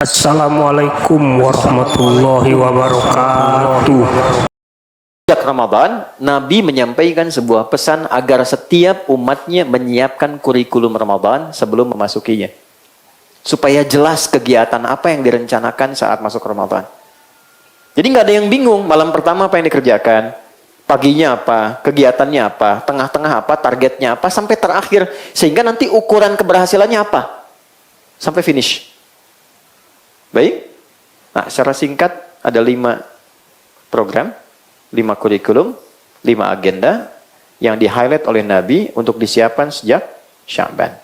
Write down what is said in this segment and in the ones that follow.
Assalamualaikum warahmatullahi wabarakatuh. Sejak Ramadan, Nabi menyampaikan sebuah pesan agar setiap umatnya menyiapkan kurikulum Ramadan sebelum memasukinya. Supaya jelas kegiatan apa yang direncanakan saat masuk Ramadan. Jadi nggak ada yang bingung, malam pertama apa yang dikerjakan, paginya apa, kegiatannya apa, tengah-tengah apa, targetnya apa, sampai terakhir. Sehingga nanti ukuran keberhasilannya apa, sampai finish. Baik, nah secara singkat ada 5 program, 5 kurikulum, 5 agenda yang di-highlight oleh Nabi untuk disiapkan sejak Sya'ban.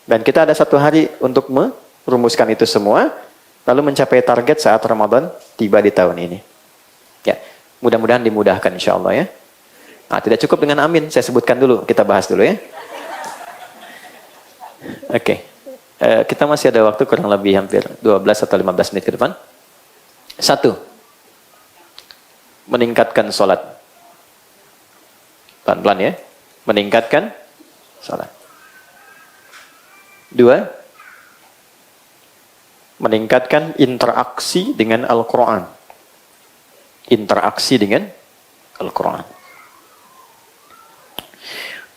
Dan kita ada 1 hari untuk merumuskan itu semua, lalu mencapai target saat Ramadan tiba di tahun ini. Ya, mudah-mudahan dimudahkan insya Allah ya. Nah, tidak cukup dengan amin, saya sebutkan dulu, kita bahas dulu ya. Oke. Kita masih ada waktu kurang lebih hampir 12 atau 15 menit ke depan. 1. Meningkatkan sholat. Pelan-pelan ya. Meningkatkan sholat. 2. Meningkatkan interaksi dengan Al-Quran. Interaksi dengan Al-Quran.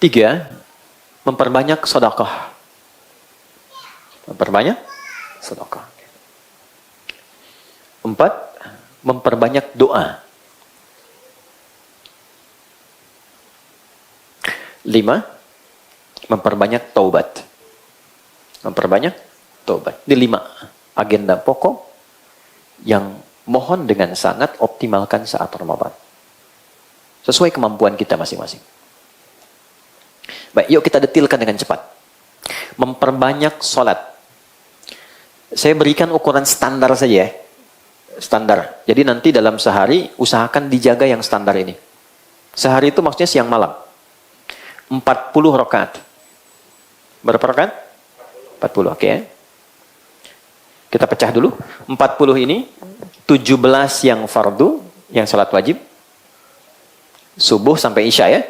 3. Memperbanyak sedekah. Memperbanyak sedekah. 4. Memperbanyak doa. 5. Memperbanyak taubat. Memperbanyak taubat. Ini 5 agenda pokok yang mohon dengan sangat optimalkan saat Ramadan. Sesuai kemampuan kita masing-masing. Baik, yuk kita detilkan dengan cepat. Memperbanyak sholat. Saya berikan ukuran standar saja ya. Standar. Jadi nanti dalam sehari usahakan dijaga yang standar ini. Sehari itu maksudnya siang malam. 40 rakaat. Berapa rakaat? 40, oke ya. Kita pecah dulu. 40 ini 17 yang fardu, yang sholat wajib. Subuh sampai isya ya.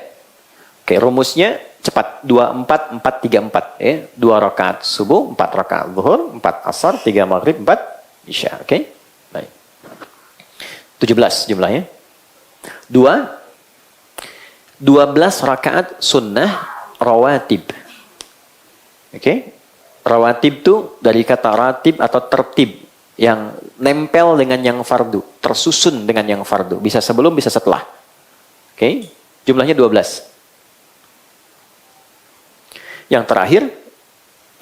Oke, rumusnya cepat. 24, 4, 3, 4 ya. 2 rakaat subuh, 4 rakaat zuhur, 4 asar, 3 maghrib, 4 isya. Oke. Baik. 17 jumlahnya. 12 rakaat sunnah rawatib. Oke. Rawatib itu dari kata ratib atau tertib, yang nempel dengan yang fardu, tersusun dengan yang fardu, bisa sebelum bisa setelah. Oke. Jumlahnya 12. Yang terakhir,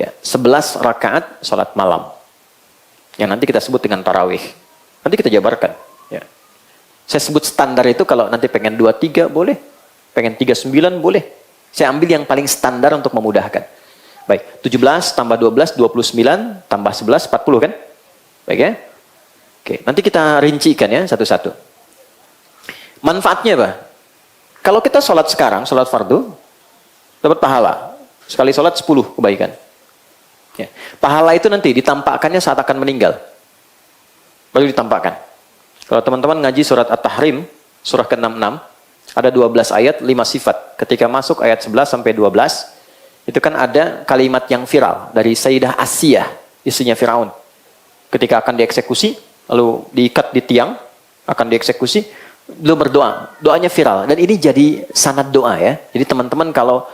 ya, 11 rakaat sholat malam. Yang nanti kita sebut dengan tarawih. Nanti kita jabarkan. Ya. Saya sebut standar itu kalau nanti pengen 23 boleh. Pengen 39 boleh. Saya ambil yang paling standar untuk memudahkan. Baik, 17 tambah 12, 29, tambah 11, 40 kan? Baik ya? Oke, nanti kita rincikan ya satu-satu. Manfaatnya apa? Kalau kita sholat sekarang, sholat fardu, dapat pahala. Sekali sholat 10 kebaikan. Ya. Pahala itu nanti ditampakkannya saat akan meninggal. Baru ditampakkan. Kalau teman-teman ngaji surat At-Tahrim, surah ke-66, ada 12 ayat, 5 sifat. Ketika masuk ayat 11 sampai 12, itu kan ada kalimat yang viral dari Sayyidah Asiyah, istrinya Firaun. Ketika akan dieksekusi, lalu diikat di tiang, akan dieksekusi, beliau berdoa. Doanya viral. Dan ini jadi sanad doa ya. Jadi teman-teman kalau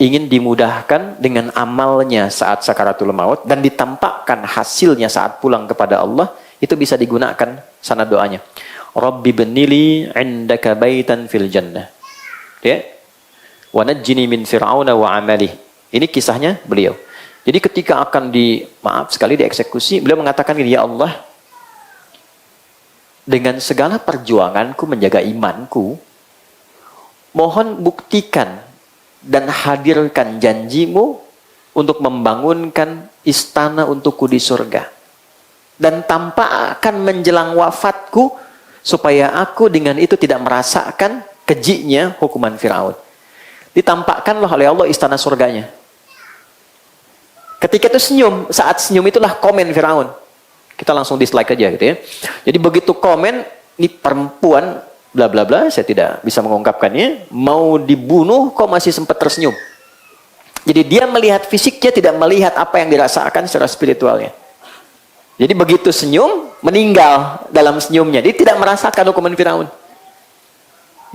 ingin dimudahkan dengan amalnya saat sakaratul maut dan ditampakkan hasilnya saat pulang kepada Allah, itu bisa digunakan sanad doanya. Rabbi benili indaka baitan fil jannah. Ya. Wa najjini min fir'auna wa amalih. Ini kisahnya beliau. Jadi ketika akan dieksekusi, beliau mengatakan gini, ya Allah, dengan segala perjuanganku menjaga imanku, mohon buktikan dan hadirkan janjimu untuk membangunkan istana untukku di surga. Dan tampakkan menjelang wafatku, supaya aku dengan itu tidak merasakan kejiknya hukuman Firaun. Ditampakkanlah oleh Allah istana surganya. Ketika itu senyum, saat senyum itulah komen Firaun. Kita langsung dislike aja gitu ya. Jadi begitu komen, ini perempuan bla bla bla, saya tidak bisa mengungkapkannya, mau dibunuh kok masih sempat tersenyum. Jadi dia melihat fisiknya, tidak melihat apa yang dirasakan secara spiritualnya. Jadi begitu senyum, meninggal dalam senyumnya. Dia tidak merasakan hukuman Firaun.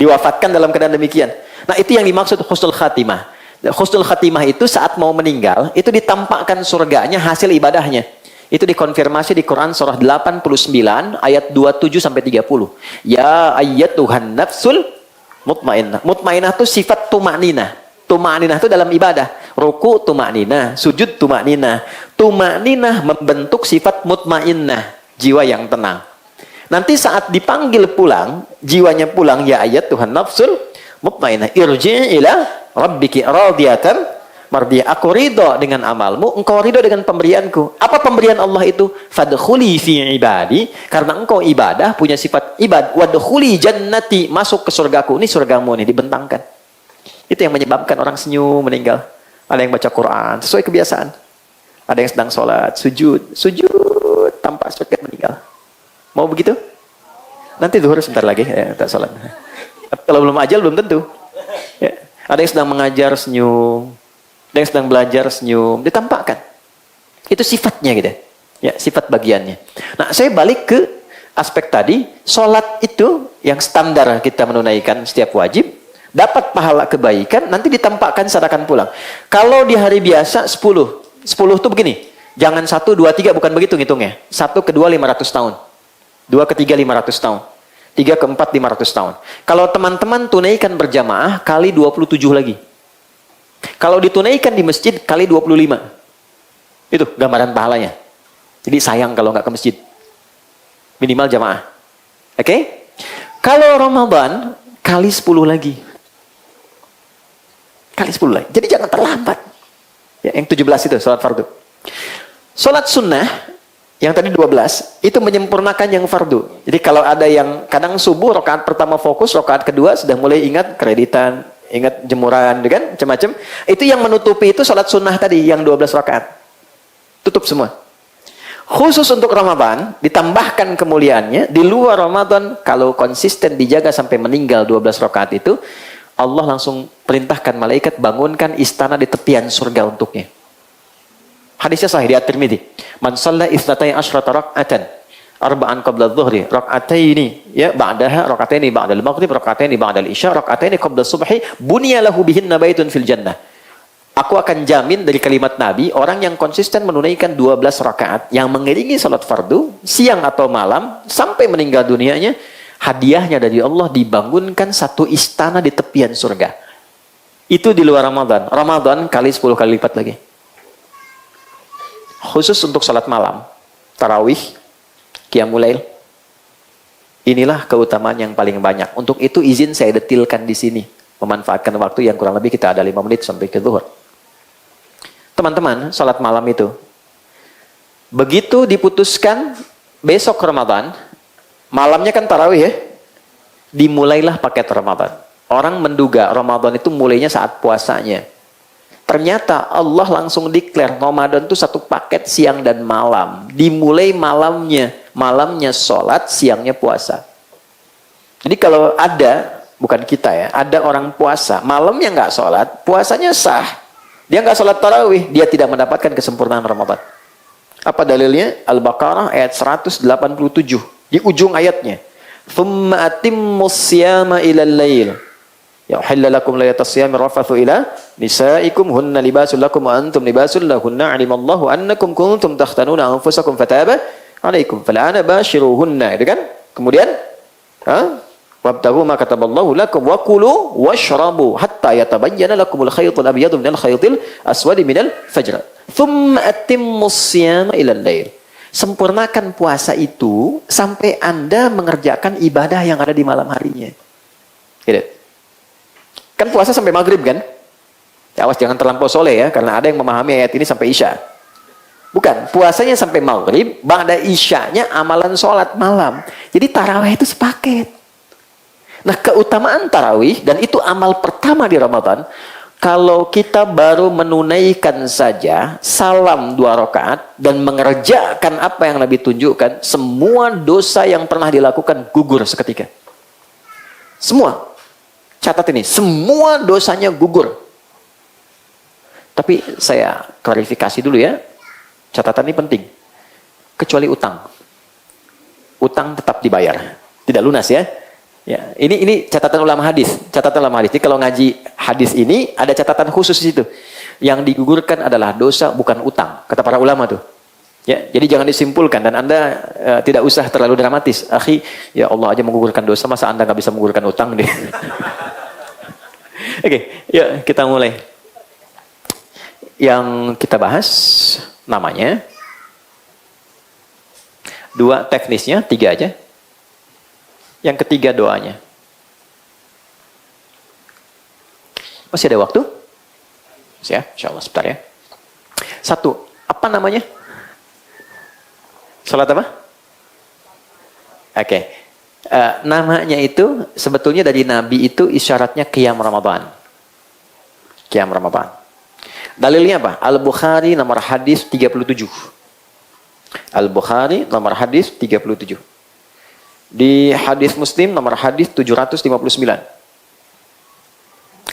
Diwafatkan dalam keadaan demikian. Nah, itu yang dimaksud husnul khatimah. Husnul khatimah itu saat mau meninggal, itu ditampakkan surganya hasil ibadahnya. Itu dikonfirmasi di Quran surah 89 ayat 27 sampai 30. Ya ayyatuhan nafsul mutmainnah. Mutmainnah itu sifat tumakninah. Tumakninah itu dalam ibadah. Ruku tumakninah, sujud tumakninah. Tumakninah membentuk sifat mutmainnah, jiwa yang tenang. Nanti saat dipanggil pulang, jiwanya pulang, ya ayat Tuhan nafsul mutmainnah, irji' ila rabbiki radiyatan mardiyah. Aku ridho dengan amalmu, engkau ridho dengan pemberianku. Apa pemberian Allah itu? Fadkhuli fi ibadi, karena engkau ibadah, punya sifat ibad. Wadkhuli jannati, masuk ke surgaku. Ini surgamu nih, dibentangkan. Itu yang menyebabkan orang senyum, meninggal. Ada yang baca Quran, sesuai kebiasaan. Ada yang sedang sholat, sujud tanpa surga, meninggal. Mau begitu? Nanti zuhur sebentar lagi, ya, tak sholat. Kalau belum ajal, belum tentu. Ya. Ada yang sedang mengajar, senyum. Ada yang sedang belajar, senyum. Ditampakkan. Itu sifatnya gitu. Ya, sifat bagiannya. Nah, saya balik ke aspek tadi. Sholat itu yang standar kita menunaikan setiap wajib. Dapat pahala kebaikan, nanti ditampakkan saat akan pulang. Kalau di hari biasa 10. 10 itu begini. Jangan 1, 2, 3, bukan begitu ngitungnya. 1 ke 2, 500 tahun. 2 ke 3, 500 tahun. 3 ke 4, 500 tahun. Kalau teman-teman tunaikan berjamaah, kali 27 lagi. Kalau ditunaikan di masjid, kali 25. Itu gambaran pahalanya. Jadi sayang kalau nggak ke masjid. Minimal jamaah. Oke? Kalau Ramadan, kali 10 lagi. Kali 10 lagi. Jadi jangan terlambat. Ya, yang 17 itu, sholat fardu. Sholat sunnah, yang tadi 12, itu menyempurnakan yang fardu. Jadi kalau ada yang kadang subuh, rakaat pertama fokus, rakaat kedua sudah mulai ingat kreditan, ingat jemuran, kan? Macam-macam. Itu yang menutupi itu sholat sunnah tadi, yang 12 rakaat. Tutup semua. Khusus untuk Ramadan, ditambahkan kemuliaannya, di luar Ramadan, kalau konsisten dijaga sampai meninggal 12 rakaat itu, Allah langsung perintahkan malaikat bangunkan istana di tepian surga untuknya. Hadisnya sahih di At-Tirmidzi. Man shalla itsnatai asyrata rak'atan arba'an qabla adh-dhuhri, rak'ataini ya ba'daha, rak'ataini ba'dal maghrib, rak'ataini ba'dal isya, rak'ataini qabla subhi, bunya lahu bihinna baitun fil jannah. Aku akan jamin dari kalimat Nabi, orang yang konsisten menunaikan 12 rakaat yang mengiringi salat fardu siang atau malam sampai meninggal dunianya, hadiahnya dari Allah dibangunkan satu istana di tepian surga. Itu di luar Ramadan. Ramadan kali 10 kali lipat lagi. Khusus untuk salat malam, tarawih, qiyamul lail. Inilah keutamaan yang paling banyak. Untuk itu izin saya detilkan di sini. Memanfaatkan waktu yang kurang lebih kita ada 5 menit sampai ke zuhur. Teman-teman, salat malam itu. Begitu diputuskan besok Ramadan, malamnya kan tarawih ya, dimulailah paket Ramadan. Orang menduga Ramadan itu mulainya saat puasanya. Ternyata Allah langsung declare Ramadan itu satu paket siang dan malam. Dimulai malamnya. Malamnya sholat, siangnya puasa. Jadi kalau ada, bukan kita ya, ada orang puasa, malamnya nggak sholat, puasanya sah. Dia nggak sholat tarawih, dia tidak mendapatkan kesempurnaan Ramadan. Apa dalilnya? Al-Baqarah ayat 187. Di ujung ayatnya. Thumma atimmus siyama ilal lail. Ya uhilla lakum laylatas siyami rafathu ila nisaikum hunna libasul lakum wa antum libasul lahunna alimallahu annakum kuntum takhtanuna anfusakum fataba alaikum fal'ana bashiruhunna. Itu kan? Kemudian wabtaghu ma kataballahu lakum wa kulu washrabu hatta yatabayyana lakumul khaytul abyadu minal khaytil aswadi minal fajr. Thumma atimmus siyama ilal lail. Sempurnakan puasa itu sampai Anda mengerjakan ibadah yang ada di malam harinya. Gitu. Kan puasa sampai maghrib kan? Ya, awas jangan terlampau soleh ya, karena ada yang memahami ayat ini sampai isya. Bukan, puasanya sampai maghrib, ba'da isyanya amalan sholat malam. Jadi tarawih itu sepaket. Nah, keutamaan tarawih, dan itu amal pertama di Ramadan, kalau kita baru menunaikan saja salam 2 rakaat dan mengerjakan apa yang Nabi tunjukkan, semua dosa yang pernah dilakukan gugur seketika. Semua. Catat ini, semua dosanya gugur. Tapi saya klarifikasi dulu ya. Catatan ini penting. kecuali utang. Utang tetap dibayar, tidak lunas ya. Ya, ini catatan ulama hadis. Catatan ulama hadis. Jadi kalau ngaji hadis ini ada catatan khusus di situ. Yang digugurkan adalah dosa bukan utang, kata para ulama tuh. Ya, jadi jangan disimpulkan dan Anda tidak usah terlalu dramatis. Akhi, ya Allah aja menggugurkan dosa, masa Anda nggak bisa menggugurkan utang deh. Oke, yuk kita mulai. Yang kita bahas namanya 2 teknisnya, 3 aja. Yang ketiga doanya. Masih ada waktu? Ya, insya Allah sebentar ya. 1, apa namanya? Salat apa? Oke. Namanya itu sebetulnya dari Nabi itu isyaratnya qiyam Ramadan. Qiyam Ramadan. Dalilnya apa? Al-Bukhari nomor hadis 37. Al-Bukhari nomor hadis 37. Di hadis Muslim nomor hadis 759.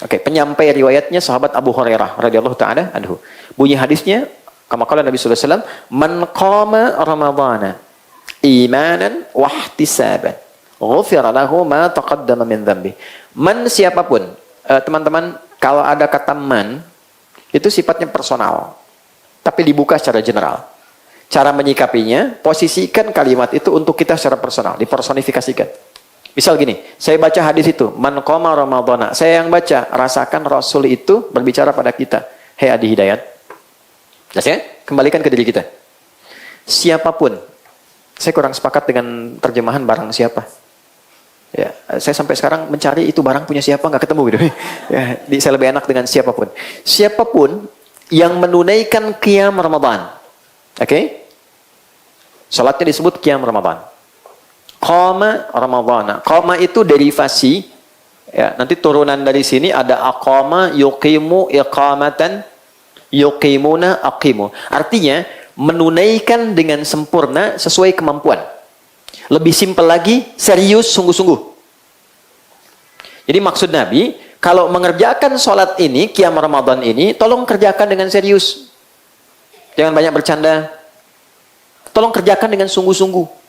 Oke, penyampai riwayatnya sahabat Abu Hurairah radhiyallahu taala anhu. Bunyi hadisnya, kama qala Nabi sallallahu alaihi wasallam, "Man qama Ramadhana imanan wa ihtisaban, ghufira lahu ma taqaddama min dhanbi." Man siapapun, teman-teman, kalau ada kata man itu sifatnya personal, tapi dibuka secara general. Cara menyikapinya, posisikan kalimat itu untuk kita secara personal, dipersonifikasikan. Misal gini, saya baca hadis itu, man qama ramadhana. Saya yang baca, rasakan Rasul itu berbicara pada kita. Hei Adi Hidayat. Nah, saya kembalikan ke diri kita. Siapapun, saya kurang sepakat dengan terjemahan barang siapa. Ya, saya sampai sekarang mencari itu barang punya siapa, nggak ketemu gitu. Ya, saya lebih enak dengan siapapun. Siapapun yang menunaikan qiyam Ramadan. Oke? Salatnya disebut qiyam Ramadan. Qama Ramadhana. Qama itu derivasi. Ya, nanti turunan dari sini ada aqama, yuqimu, iqamatan, yuqimuna, aqimu. Artinya menunaikan dengan sempurna sesuai kemampuan. Lebih simpel lagi, serius, sungguh-sungguh. Jadi maksud Nabi, kalau mengerjakan sholat ini, qiyam Ramadan ini, tolong kerjakan dengan serius. Jangan banyak bercanda. Tolong kerjakan dengan sungguh-sungguh.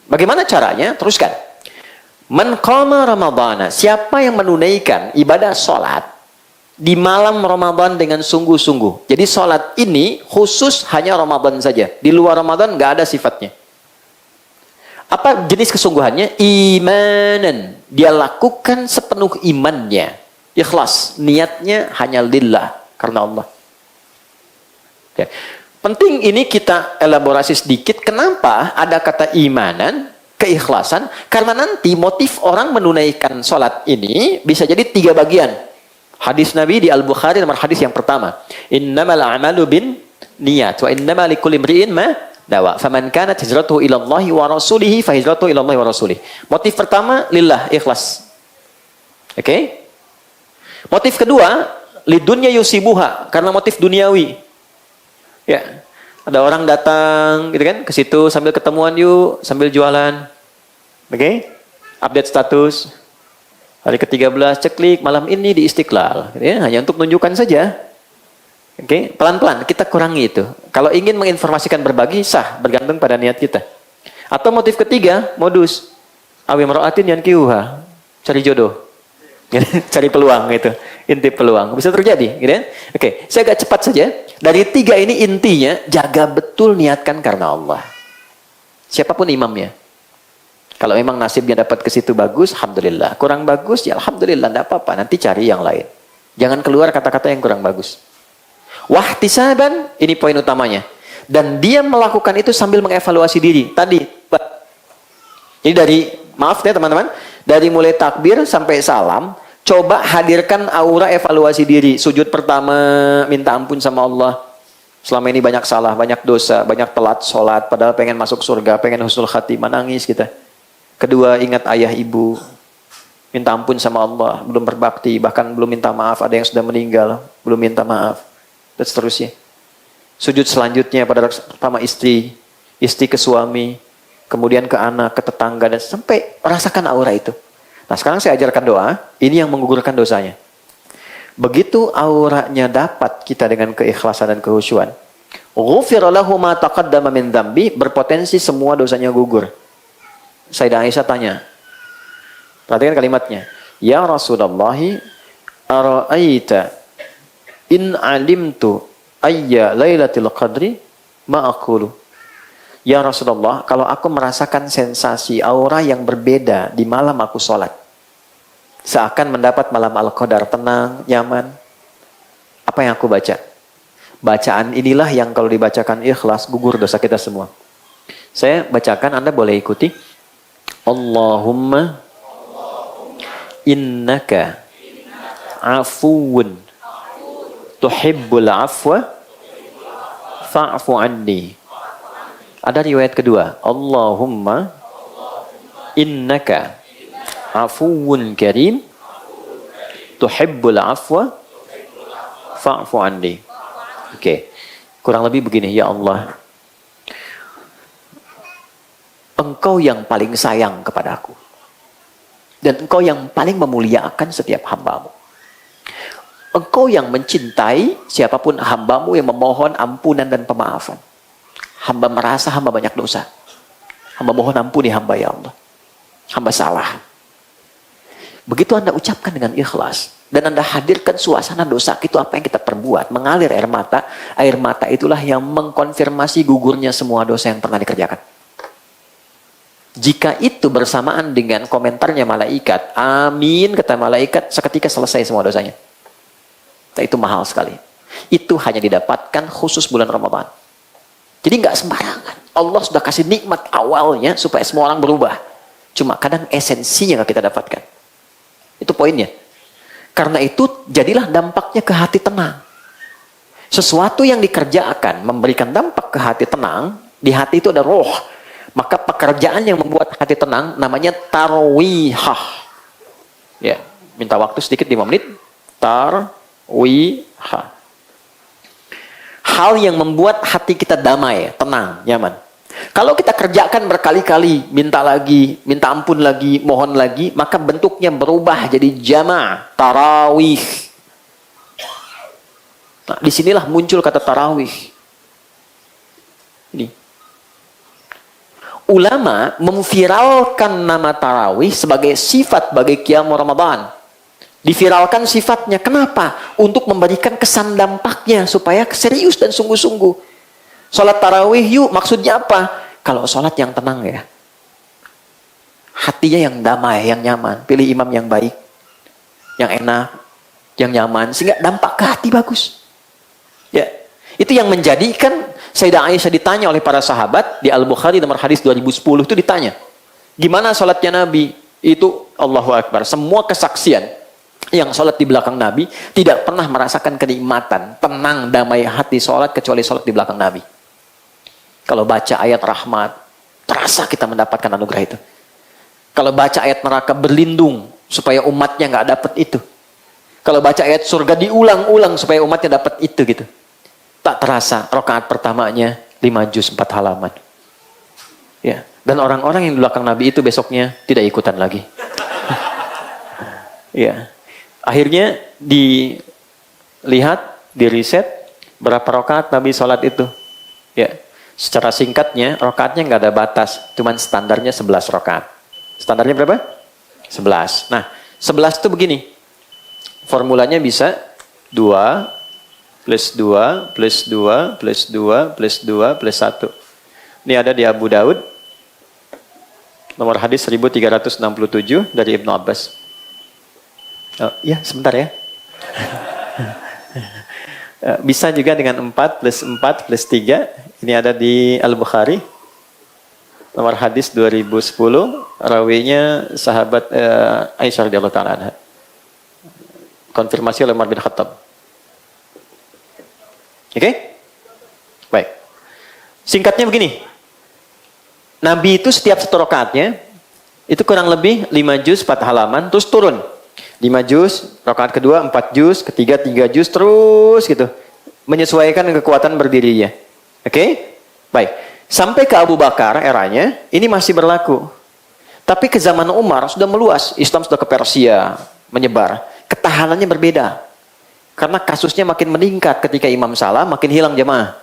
Bagaimana caranya? Teruskan. Man qama Ramadhana. Siapa yang menunaikan ibadah sholat di malam Ramadan dengan sungguh-sungguh. Jadi sholat ini khusus hanya Ramadan saja. Di luar Ramadan nggak ada sifatnya. Apa jenis kesungguhannya? Imanan. Dia lakukan sepenuh imannya. Ikhlas. Niatnya hanya lillah. Karena Allah. Oke. Penting ini kita elaborasi sedikit. Kenapa ada kata imanan, keikhlasan? Karena nanti motif orang menunaikan sholat ini bisa jadi 3 bagian. Hadis Nabi di Al-Bukhari nomor hadis yang pertama. Innamal a'malu bin niyat wa innama likulli imri'in ma nawa. Faman kanat hijratuhu ila Allahi wa rasulihi fa hijratuhu ila Allahi wa rasulih. Motif pertama lillah, ikhlas. Oke? Motif kedua lidunya yusibuha, karena motif duniawi. Ya, ada orang datang gitu kan ke situ sambil ketemuan yuk, sambil jualan. Oke? Update status. Hari ke-13 ceklik malam ini di Istiqlal, gitu ya, hanya untuk menunjukkan saja. Oke, pelan-pelan kita kurangi itu. Kalau ingin menginformasikan berbagi sah, bergantung pada niat kita. Atau motif ketiga, modus. Awi mar'atin yankihuha, cari jodoh. Cari peluang itu, inti peluang. Bisa terjadi, gitu ya. Oke, saya agak cepat saja. Dari 3 ini intinya, jaga betul niatkan karena Allah. Siapapun imamnya. Kalau memang nasibnya dapat ke situ bagus, alhamdulillah. Kurang bagus, ya alhamdulillah, tidak apa-apa. Nanti cari yang lain. Jangan keluar kata-kata yang kurang bagus. Wahtisaban, ini poin utamanya. Dan dia melakukan itu sambil mengevaluasi diri. Tadi, jadi dari, maaf ya teman-teman, dari mulai takbir sampai salam, coba hadirkan aura evaluasi diri. Sujud pertama, minta ampun sama Allah. Selama ini banyak salah, banyak dosa, banyak telat sholat, padahal pengen masuk surga, pengen husnul khatimah, nangis kita. Kedua, ingat ayah ibu. Minta ampun sama Allah, belum berbakti, bahkan belum minta maaf, ada yang sudah meninggal, belum minta maaf. Dan seterusnya. Sujud selanjutnya pada pertama istri, istri ke suami, kemudian ke anak, ke tetangga, dan sampai rasakan aura itu. Nah sekarang saya ajarkan doa, ini yang menggugurkan dosanya. Begitu auranya dapat kita dengan keikhlasan dan kehusyuan, Ghufira lahu ma taqaddama min dzambi, berpotensi semua dosanya gugur. Sayyidah Aisyah tanya. Perhatikan kalimatnya. Ya Rasulullah, ara'aita in alimtu ayya lailatul qadri ma aqulu. Ya Rasulullah, kalau aku merasakan sensasi aura yang berbeda di malam aku sholat, seakan mendapat malam Al-Qadar tenang, nyaman, apa yang aku baca? Bacaan inilah yang kalau dibacakan ikhlas, gugur dosa kita semua. Saya bacakan, Anda boleh ikuti. Allahumma innaka afuwun tuhibbul afwa fa'fu anni. Ada riwayat kedua. Allahumma innaka afuwun karim tuhibbul afwa fa'fu anni. Oke. Kurang lebih begini, ya Allah, Engkau yang paling sayang kepadaku. Dan Engkau yang paling memuliakan setiap hambamu. Engkau yang mencintai siapapun hambamu yang memohon ampunan dan pemaafan. Hamba merasa hamba banyak dosa. Hamba mohon ampuni hamba, ya Allah. Hamba salah. Begitu Anda ucapkan dengan ikhlas. Dan Anda hadirkan suasana dosa itu, apa yang kita perbuat. Mengalir air mata. Air mata itulah yang mengkonfirmasi gugurnya semua dosa yang pernah dikerjakan. Jika itu bersamaan dengan komentarnya malaikat, amin, kata malaikat, seketika selesai semua dosanya. Nah, itu mahal sekali. Itu hanya didapatkan khusus bulan Ramadan. Jadi nggak sembarangan. Allah sudah kasih nikmat awalnya supaya semua orang berubah. Cuma kadang esensinya nggak kita dapatkan. Itu poinnya. Karena itu jadilah dampaknya ke hati tenang. Sesuatu yang dikerjakan memberikan dampak ke hati tenang, di hati itu ada roh. Maka pekerjaan yang membuat hati tenang namanya tarwihah. Ya, minta waktu sedikit 5 menit. Tarwihah. Hal yang membuat hati kita damai, tenang, nyaman. Kalau kita kerjakan berkali-kali, minta lagi, minta ampun lagi, mohon lagi, maka bentuknya berubah jadi jama', tarawih. Nah, disinilah muncul kata tarawih. Ini. Ulama memviralkan nama tarawih sebagai sifat bagi qiyam Ramadan. Diviralkan sifatnya. Kenapa? Untuk memberikan kesan dampaknya supaya serius dan sungguh-sungguh. Sholat tarawih yuk, maksudnya apa? Kalau sholat yang tenang ya. Hatinya yang damai, yang nyaman. Pilih imam yang baik, yang enak, yang nyaman. Sehingga dampak ke hati bagus. Ya, itu yang menjadikan Sayyidah Aisyah ditanya oleh para sahabat di Al-Bukhari nomor hadis 2010 itu ditanya. Gimana sholatnya Nabi? Itu Allahu Akbar. Semua kesaksian yang sholat di belakang Nabi tidak pernah merasakan kenikmatan, tenang, damai hati sholat kecuali sholat di belakang Nabi. Kalau baca ayat rahmat, terasa kita mendapatkan anugerah itu. Kalau baca ayat neraka, berlindung supaya umatnya nggak dapat itu. Kalau baca ayat surga, diulang-ulang supaya umatnya dapat itu gitu. Tak terasa rakaat pertamanya 5 juz 4 halaman. Ya, dan orang-orang yang di belakang Nabi itu besoknya tidak ikutan lagi. Ya. Akhirnya dilihat, diriset berapa rakaat Nabi sholat itu. Ya, secara singkatnya rakaatnya nggak ada batas, cuman standarnya 11 rakaat. Standarnya berapa? 11. Nah, 11 itu begini. Formulanya bisa 2 plus 2 plus 2 plus 2 plus 2 plus 1. Ini ada di Abu Daud nomor hadis 1367 dari Ibnu Abbas. Oh, ya, sebentar ya. Bisa juga dengan 4 plus 4 plus 3. Ini ada di Al-Bukhari. Nomor hadis 2010. Rawinya sahabat Aisyah radhiyallahu ta'ala anha. Konfirmasi oleh Umar bin Khattab. Oke? Baik. Singkatnya begini. Nabi itu setiap satu rakaatnya itu kurang lebih 5 juz 4 halaman terus turun. 5 juz, rakaat kedua 4 juz, ketiga 3 juz, terus gitu. Menyesuaikan kekuatan berdirinya. Oke? Baik. Sampai ke Abu Bakar eranya, ini masih berlaku. Tapi ke zaman Umar sudah meluas. Islam sudah ke Persia, menyebar. Ketahanannya berbeda. Karena kasusnya makin meningkat ketika imam salah, makin hilang jemaah.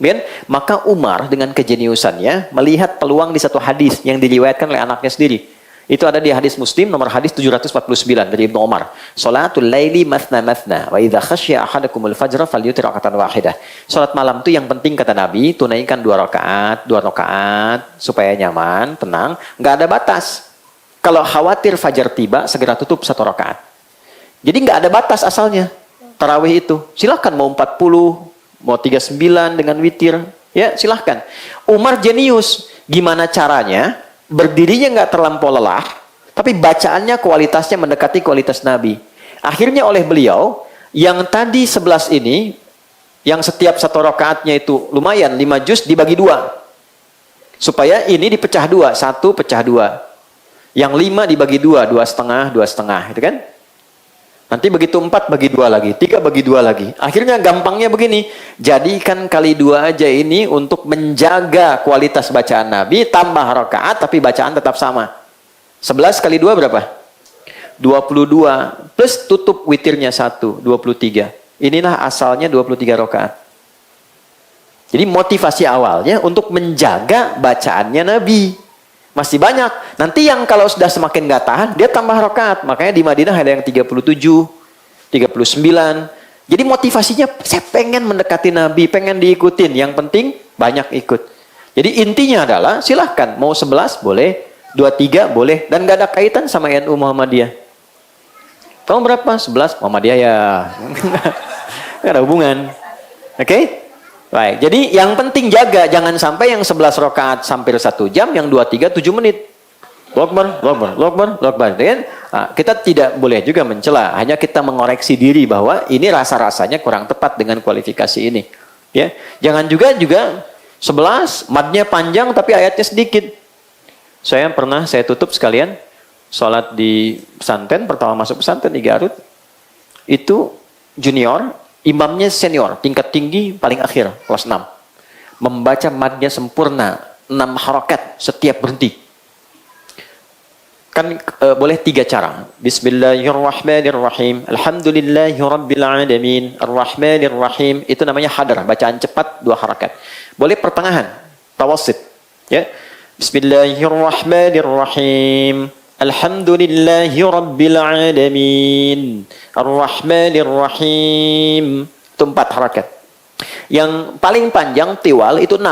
Kemudian, maka Umar dengan kejeniusannya melihat peluang di satu hadis yang diriwayatkan oleh anaknya sendiri. Itu ada di hadis Muslim nomor hadis 749 dari Ibnu Umar. Salatul laili mathna mathna wa idza khasya ahadakumul fajra falyutir rakatan wahidah. Salat malam itu yang penting kata Nabi, tunaikan 2 rakaat supaya nyaman, tenang, enggak ada batas. Kalau khawatir fajar tiba, segera tutup 1 rakaat. Jadi enggak ada batas asalnya. Tarawih itu, silakan mau 40, mau 39 dengan witir, ya silahkan. Umar jenius, gimana caranya berdirinya nggak terlampau lelah, tapi bacaannya kualitasnya mendekati kualitas Nabi. Akhirnya oleh beliau, yang tadi 11 ini, yang setiap 1 rakaatnya itu lumayan, 5 juz dibagi 2. Supaya ini dipecah 2, 1 pecah 2. Yang 5 dibagi 2, 2,5, 2,5, gitu kan? Nanti begitu 4 bagi 2 lagi, 3 bagi 2 lagi. Akhirnya gampangnya begini, jadikan kali 2 aja ini untuk menjaga kualitas bacaan Nabi, tambah rakaat tapi bacaan tetap sama. 11 kali 2 berapa? 22 plus tutup witirnya 1, 23. Inilah asalnya 23 rakaat. Jadi motivasi awalnya untuk menjaga bacaannya Nabi. Masih banyak. Nanti yang kalau sudah semakin nggak tahan, dia tambah rakaat. Makanya di Madinah ada yang 37, 39. Jadi motivasinya, saya pengen mendekati Nabi, pengen diikutin. Yang penting banyak ikut. Jadi intinya adalah, silahkan. Mau 11 boleh, 23 boleh. Dan nggak ada kaitan sama NU Muhammadiyah. Kamu berapa? 11 Muhammadiyah ya. Nggak ada hubungan. Oke? Baik, jadi yang penting jaga, jangan sampai yang 11 rakaat hampir 1 jam, yang 23 7 menit. Lokbar. Nah, kita tidak boleh juga mencela, hanya kita mengoreksi diri bahwa ini rasa-rasanya kurang tepat dengan kualifikasi ini. Ya, jangan juga 11 madnya panjang tapi ayatnya sedikit. Saya tutup sekalian sholat di pesantren, pertama masuk pesantren di Garut, itu junior. Imamnya senior, tingkat tinggi paling akhir, kelas 6. Membaca madnya sempurna, 6 harokat setiap berhenti. Kan boleh 3 cara. Bismillahirrahmanirrahim. Alhamdulillahirrabbilalamin. Ar-Rahmanirrahim. Itu namanya hadar, bacaan cepat 2 harokat. Boleh pertengahan, tawasid. Ya. Bismillahirrahmanirrahim. Alhamdulillahirrabbilalamin. Ar-Rahmanirrahim. Itu 4 harakat. Yang paling panjang tiwal itu 6.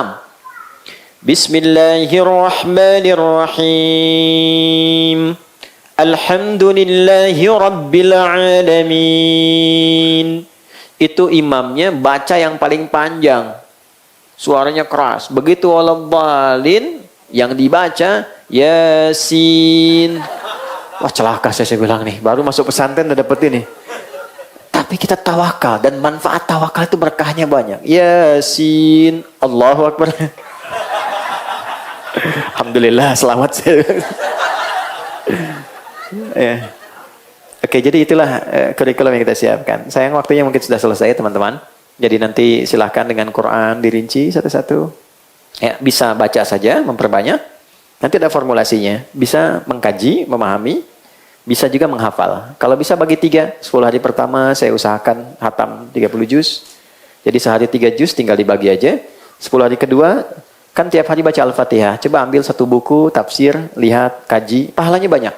Bismillahirrahmanirrahim. Alhamdulillahirrabbilalamin. Itu imamnya baca yang paling panjang. Suaranya keras. Begitu waladhdallin, yang dibaca Yasin. Wah celaka saya bilang nih, baru masuk pesantren udah dapet ini. Tapi kita tawakal, dan manfaat tawakal itu berkahnya banyak. Yasin, Allahu Akbar. Alhamdulillah, selamat saya. Ya. Oke, jadi itulah kurikulum yang kita siapkan. Sayang waktunya mungkin sudah selesai teman-teman. Jadi nanti silahkan dengan Quran dirinci satu-satu. Ya, bisa baca saja, memperbanyak. Nanti ada formulasinya. Bisa mengkaji, memahami. Bisa juga menghafal. Kalau bisa bagi 3. 10 hari pertama saya usahakan hatam 30 juz. Jadi sehari 3 juz tinggal dibagi aja. 10 hari kedua, kan tiap hari baca Al-Fatihah. Coba ambil 1 buku, tafsir, lihat, kaji. Pahalanya banyak.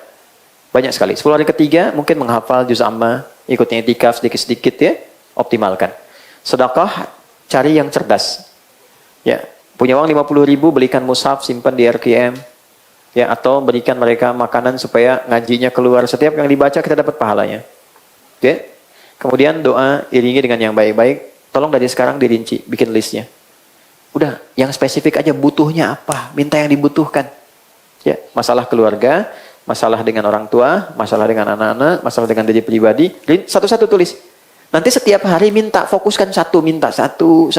Banyak sekali. 10 hari ketiga mungkin menghafal juz amma. Ikutnya itikaf sedikit-sedikit ya. Optimalkan. Sedekah, cari yang cerdas. Ya. Punya uang 50.000, belikan mushaf, simpan di RQM. Ya, atau berikan mereka makanan supaya ngajinya keluar. Setiap yang dibaca kita dapat pahalanya. Oke? Kemudian doa iringi dengan yang baik-baik. Tolong dari sekarang dirinci, bikin listnya. Udah, yang spesifik aja butuhnya apa, minta yang dibutuhkan. Ya, masalah keluarga, masalah dengan orang tua, masalah dengan anak-anak, masalah dengan diri pribadi, satu-satu tulis. Nanti setiap hari minta, fokuskan satu, minta satu.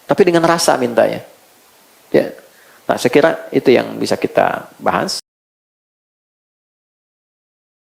Tapi dengan rasa mintanya. Ya. Nah, saya kira itu yang bisa kita bahas.